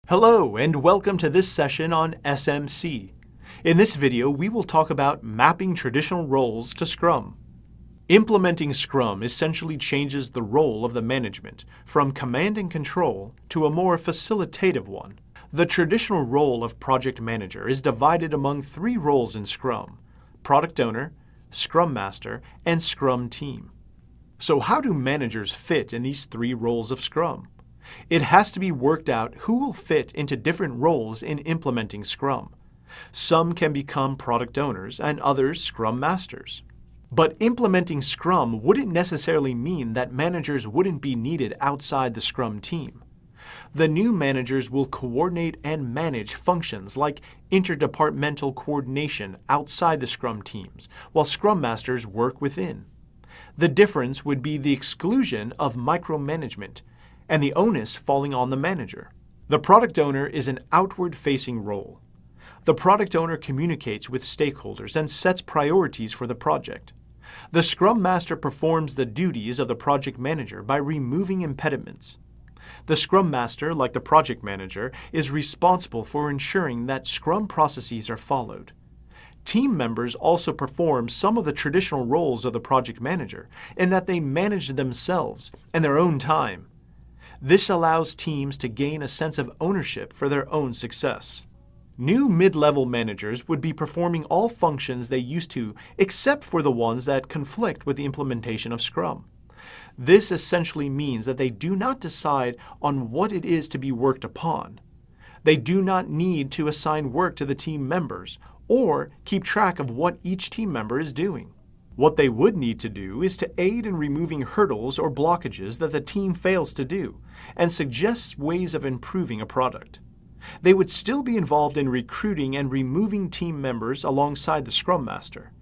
Hello and welcome to this session on SMC. In this video, we will talk about mapping traditional roles to Scrum. Implementing Scrum essentially changes the role of the management from command and control to a more facilitative one. The traditional role of project manager is divided among three roles in Scrum: product owner, Scrum Master, and Scrum Team. So how do managers fit in these three roles of Scrum? It has to be worked out who will fit into different roles in implementing Scrum. Some can become product owners and others Scrum Masters. But implementing Scrum wouldn't necessarily mean that managers wouldn't be needed outside the Scrum team. The new managers will coordinate and manage functions like interdepartmental coordination outside the Scrum teams, while Scrum Masters work within. The difference would be the exclusion of micromanagement and the onus falling on the manager. The product owner is an outward-facing role. The product owner communicates with stakeholders and sets priorities for the project. The Scrum Master performs the duties of the project manager by removing impediments. The Scrum Master, like the project manager, is responsible for ensuring that Scrum processes are followed. Team members also perform some of the traditional roles of the project manager in that they manage themselves and their own time. This allows teams to gain a sense of ownership for their own success. New mid-level managers would be performing all functions they used to, except for the ones that conflict with the implementation of Scrum. This essentially means that they do not decide on what it is to be worked upon. They do not need to assign work to the team members or keep track of what each team member is doing. What they would need to do is to aid in removing hurdles or blockages that the team fails to do, and suggest ways of improving a product. They would still be involved in recruiting and removing team members alongside the Scrum Master.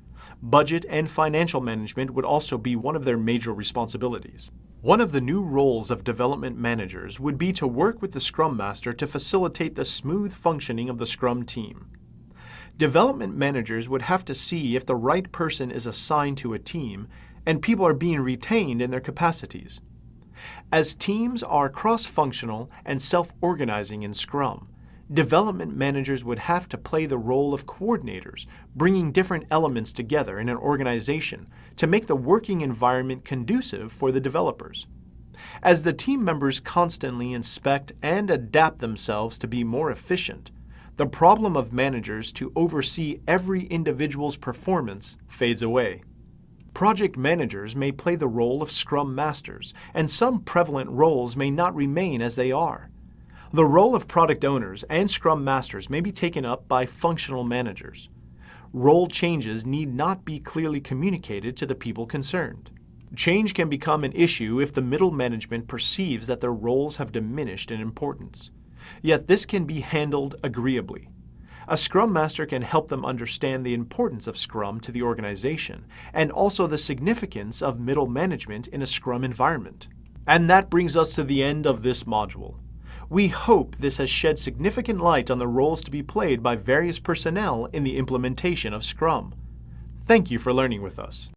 Budget and financial management would also be one of their major responsibilities. One of the new roles of development managers would be to work with the Scrum Master to facilitate the smooth functioning of the Scrum team. Development managers would have to see if the right person is assigned to a team and people are being retained in their capacities. As teams are cross-functional and self-organizing in Scrum, development managers would have to play the role of coordinators, bringing different elements together in an organization to make the working environment conducive for the developers. As the team members constantly inspect and adapt themselves to be more efficient, the problem of managers to oversee every individual's performance fades away. Project managers may play the role of Scrum Masters, and some prevalent roles may not remain as they are. The role of product owners and Scrum Masters may be taken up by functional managers. Role changes need not be clearly communicated to the people concerned. Change can become an issue if the middle management perceives that their roles have diminished in importance. Yet this can be handled agreeably. A Scrum Master can help them understand the importance of Scrum to the organization and also the significance of middle management in a Scrum environment. And that brings us to the end of this module. We hope this has shed significant light on the roles to be played by various personnel in the implementation of Scrum. Thank you for learning with us.